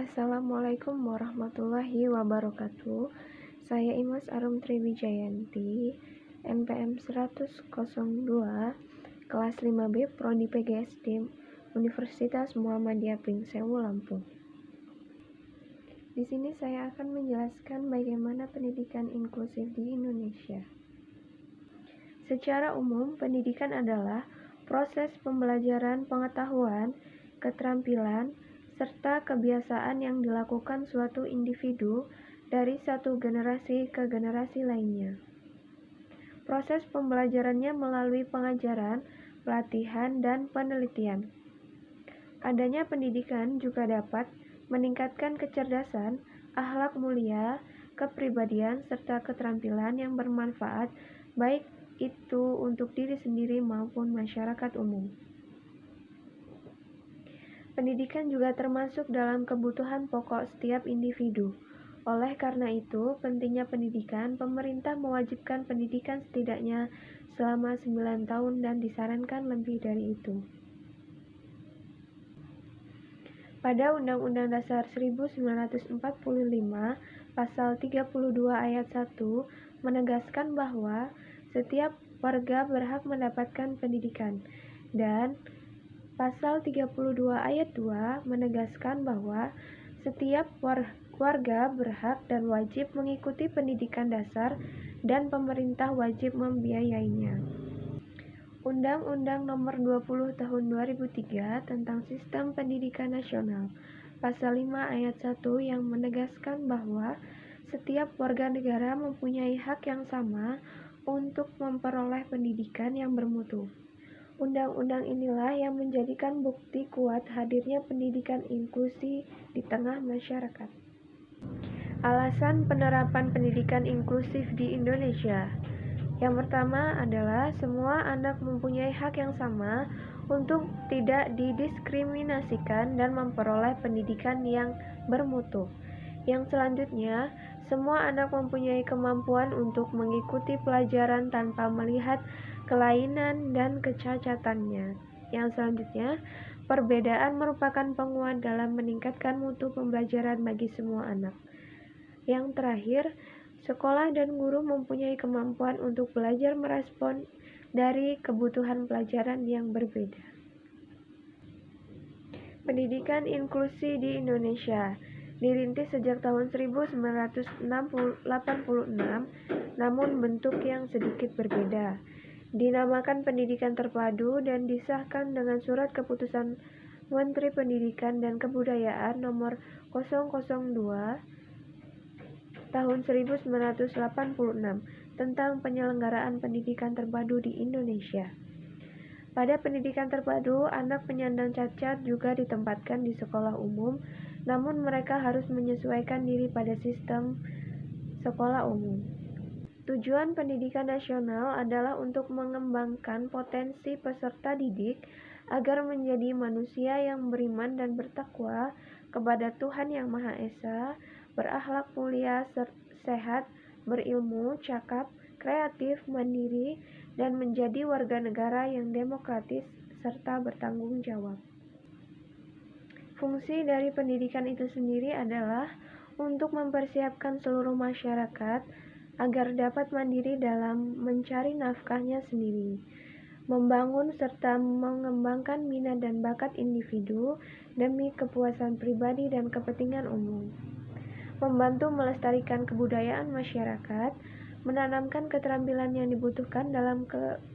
Assalamualaikum warahmatullahi wabarakatuh. Saya Imas Arum Triwijayanti, NPM 102, kelas 5B, Prodi PGSD, Universitas Muhammadiyah Pringsewu, Lampung. Di sini saya akan menjelaskan bagaimana pendidikan inklusif di Indonesia. Secara umum, pendidikan adalah proses pembelajaran pengetahuan, keterampilan, serta kebiasaan yang dilakukan suatu individu dari satu generasi ke generasi lainnya. Proses pembelajarannya melalui pengajaran, pelatihan, dan penelitian. Adanya pendidikan juga dapat meningkatkan kecerdasan, akhlak mulia, kepribadian, serta keterampilan yang bermanfaat baik itu untuk diri sendiri maupun masyarakat umum. Pendidikan juga termasuk dalam kebutuhan pokok setiap individu. Oleh karena itu, pentingnya pendidikan, pemerintah mewajibkan pendidikan setidaknya selama 9 tahun dan disarankan lebih dari itu. Pada Undang-Undang Dasar 1945, Pasal 32 Ayat 1 menegaskan bahwa setiap warga berhak mendapatkan pendidikan, dan Pasal 32 Ayat 2 menegaskan bahwa setiap warga berhak dan wajib mengikuti pendidikan dasar dan pemerintah wajib membiayainya. Undang-Undang Nomor 20 Tahun 2003 tentang Sistem Pendidikan Nasional, Pasal 5 Ayat 1 yang menegaskan bahwa setiap warga negara mempunyai hak yang sama untuk memperoleh pendidikan yang bermutu. Undang-undang inilah yang menjadikan bukti kuat hadirnya pendidikan inklusi di tengah masyarakat. Alasan penerapan pendidikan inklusif di Indonesia. Yang pertama adalah semua anak mempunyai hak yang sama untuk tidak didiskriminasikan dan memperoleh pendidikan yang bermutu. Yang selanjutnya, semua anak mempunyai kemampuan untuk mengikuti pelajaran tanpa melihat kelainan dan kecacatannya. Yang selanjutnya, perbedaan merupakan penguat dalam meningkatkan mutu pembelajaran bagi semua anak. Yang terakhir, sekolah dan guru mempunyai kemampuan untuk belajar merespon dari kebutuhan pelajaran yang berbeda. Pendidikan inklusi di Indonesia dirintis sejak tahun 1986, namun bentuk yang sedikit berbeda. Dinamakan pendidikan terpadu dan disahkan dengan Surat Keputusan Menteri Pendidikan dan Kebudayaan Nomor 002 Tahun 1986 tentang penyelenggaraan pendidikan terpadu di Indonesia. Pada pendidikan terpadu, anak penyandang cacat juga ditempatkan di sekolah umum, namun mereka harus menyesuaikan diri pada sistem sekolah umum. Tujuan pendidikan nasional adalah untuk mengembangkan potensi peserta didik agar menjadi manusia yang beriman dan bertakwa kepada Tuhan Yang Maha Esa, berakhlak mulia, sehat, berilmu, cakap, kreatif, mandiri, dan menjadi warga negara yang demokratis serta bertanggung jawab. Fungsi dari pendidikan itu sendiri adalah untuk mempersiapkan seluruh masyarakat agar dapat mandiri dalam mencari nafkahnya sendiri, membangun serta mengembangkan minat dan bakat individu demi kepuasan pribadi dan kepentingan umum, membantu melestarikan kebudayaan masyarakat, menanamkan keterampilan yang dibutuhkan dalam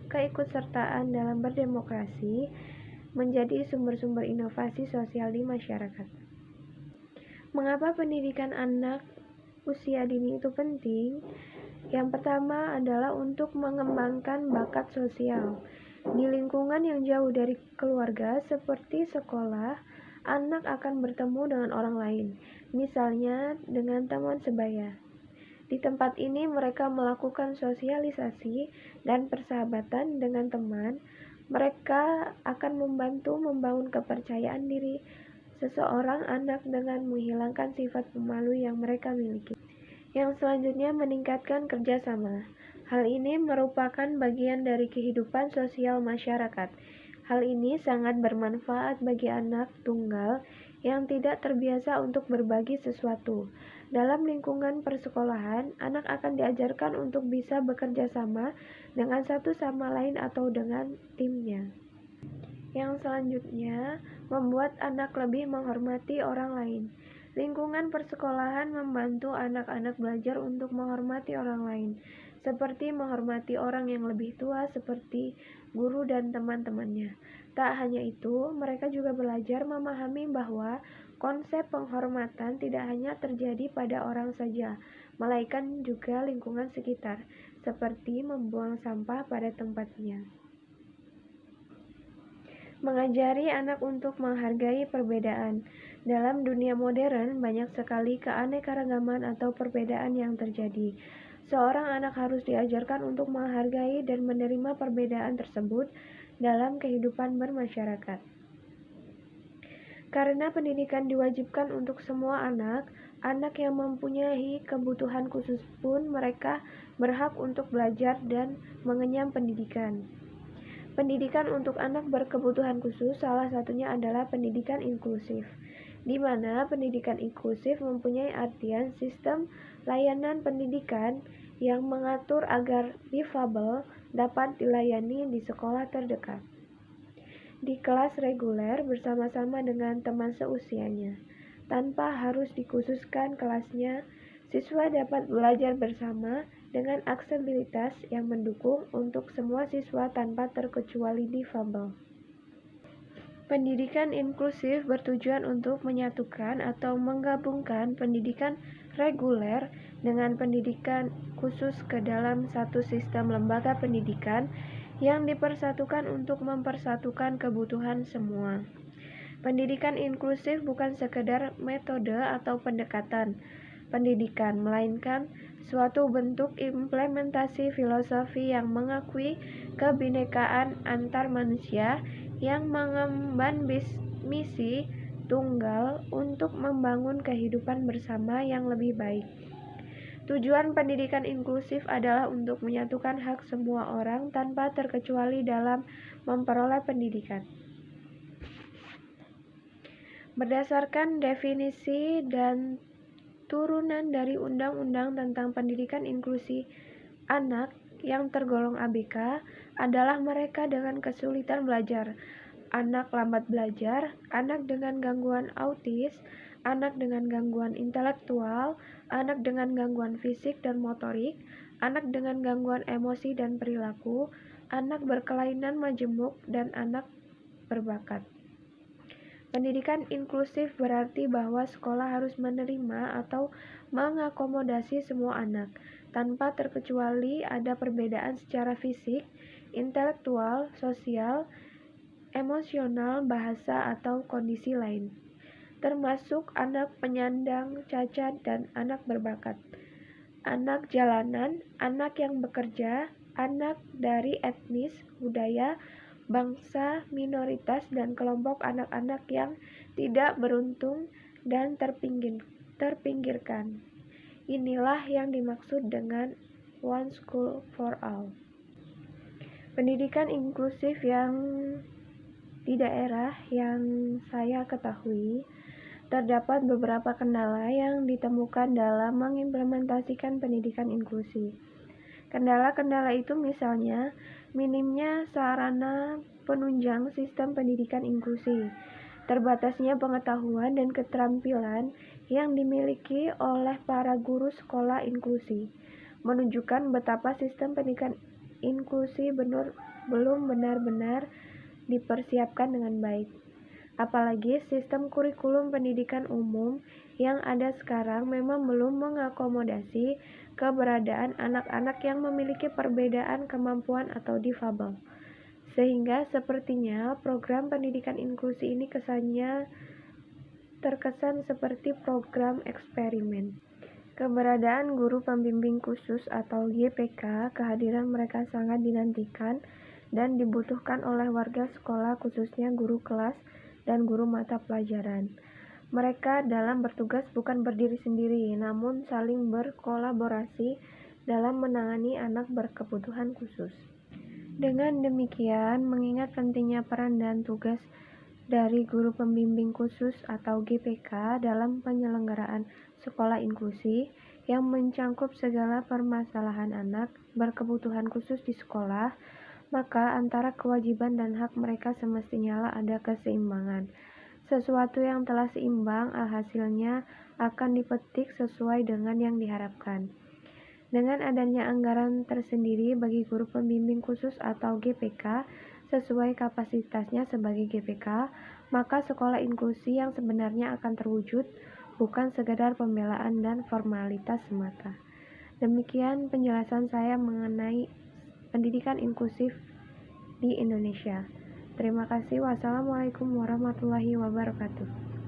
keikutsertaan dalam berdemokrasi, menjadi sumber-sumber inovasi sosial di masyarakat. Mengapa pendidikan anak usia dini itu penting? Yang pertama adalah untuk mengembangkan bakat sosial. Di lingkungan yang jauh dari keluarga seperti sekolah, anak akan bertemu dengan orang lain, misalnya dengan teman sebaya. Di tempat ini mereka melakukan sosialisasi dan persahabatan dengan teman. Mereka akan membantu membangun kepercayaan diri seseorang anak dengan menghilangkan sifat pemalu yang mereka miliki. Yang selanjutnya, meningkatkan kerjasama. Hal ini merupakan bagian dari kehidupan sosial masyarakat. Hal ini sangat bermanfaat bagi anak tunggal yang tidak terbiasa untuk berbagi sesuatu. Dalam lingkungan persekolahan, anak akan diajarkan untuk bisa bekerja sama dengan satu sama lain atau dengan timnya. Yang selanjutnya, membuat anak lebih menghormati orang lain. Lingkungan persekolahan membantu anak-anak belajar untuk menghormati orang lain, seperti menghormati orang yang lebih tua seperti guru dan teman-temannya. Tak hanya itu, mereka juga belajar memahami bahwa konsep penghormatan tidak hanya terjadi pada orang saja, melainkan juga lingkungan sekitar, seperti membuang sampah pada tempatnya. Mengajari anak untuk menghargai perbedaan. Dalam dunia modern, banyak sekali keanekaragaman atau perbedaan yang terjadi. Seorang anak harus diajarkan untuk menghargai dan menerima perbedaan tersebut dalam kehidupan bermasyarakat. Karena pendidikan diwajibkan untuk semua anak yang mempunyai kebutuhan khusus pun mereka berhak untuk belajar dan mengenyam pendidikan. Pendidikan untuk anak berkebutuhan khusus salah satunya adalah pendidikan inklusif, di mana pendidikan inklusif mempunyai artian sistem layanan pendidikan yang mengatur agar difabel dapat dilayani di sekolah terdekat, di kelas reguler bersama-sama dengan teman seusianya. Tanpa harus dikhususkan kelasnya, siswa dapat belajar bersama dengan aksesibilitas yang mendukung untuk semua siswa tanpa terkecuali difabel. Pendidikan inklusif bertujuan untuk menyatukan atau menggabungkan pendidikan reguler dengan pendidikan khusus ke dalam satu sistem lembaga pendidikan yang dipersatukan untuk mempersatukan kebutuhan semua. Pendidikan inklusif bukan sekedar metode atau pendekatan pendidikan, melainkan suatu bentuk implementasi filosofi yang mengakui kebinekaan antar manusia yang mengemban misi tunggal untuk membangun kehidupan bersama yang lebih baik. Tujuan pendidikan inklusif adalah untuk menyatukan hak semua orang tanpa terkecuali dalam memperoleh pendidikan. Berdasarkan definisi dan turunan dari Undang-Undang tentang Pendidikan Inklusi, anak yang tergolong ABK adalah mereka dengan kesulitan belajar, anak lambat belajar, anak dengan gangguan autis, anak dengan gangguan intelektual, anak dengan gangguan fisik dan motorik, anak dengan gangguan emosi dan perilaku, anak berkelainan majemuk, dan anak berbakat. Pendidikan inklusif berarti bahwa sekolah harus menerima atau mengakomodasi semua anak, tanpa terkecuali ada perbedaan secara fisik, intelektual, sosial, emosional, bahasa, atau kondisi lain, termasuk anak penyandang cacat dan anak berbakat, anak jalanan, anak yang bekerja, anak dari etnis, budaya, bangsa, minoritas, dan kelompok anak-anak yang tidak beruntung dan terpinggirkan. Inilah yang dimaksud dengan One School for All. Pendidikan inklusif yang di daerah yang saya ketahui, terdapat beberapa kendala yang ditemukan dalam mengimplementasikan pendidikan inklusi. Kendala-kendala itu misalnya minimnya sarana penunjang sistem pendidikan inklusi, terbatasnya pengetahuan dan keterampilan yang dimiliki oleh para guru sekolah inklusi, menunjukkan betapa sistem pendidikan inklusi belum benar-benar dipersiapkan dengan baik. Apalagi sistem kurikulum pendidikan umum yang ada sekarang memang belum mengakomodasi keberadaan anak-anak yang memiliki perbedaan kemampuan atau difabel. Sehingga sepertinya program pendidikan inklusi ini kesannya terkesan seperti program eksperimen. Keberadaan guru pembimbing khusus atau GPK, kehadiran mereka sangat dinantikan dan dibutuhkan oleh warga sekolah, khususnya guru kelas dan guru mata pelajaran. Mereka dalam bertugas bukan berdiri sendiri, namun saling berkolaborasi dalam menangani anak berkebutuhan khusus. Dengan demikian, mengingat pentingnya peran dan tugas dari guru pembimbing khusus atau GPK dalam penyelenggaraan sekolah inklusi yang mencangkup segala permasalahan anak berkebutuhan khusus di sekolah, maka antara kewajiban dan hak mereka semestinya ada keseimbangan. Sesuatu yang telah seimbang, hasilnya akan dipetik sesuai dengan yang diharapkan. Dengan adanya anggaran tersendiri bagi guru pembimbing khusus atau GPK sesuai kapasitasnya sebagai GPK, maka sekolah inklusi yang sebenarnya akan terwujud, bukan sekedar pembelaan dan formalitas semata. Demikian penjelasan saya mengenai pendidikan inklusif di Indonesia. Terima kasih. Wassalamualaikum warahmatullahi wabarakatuh.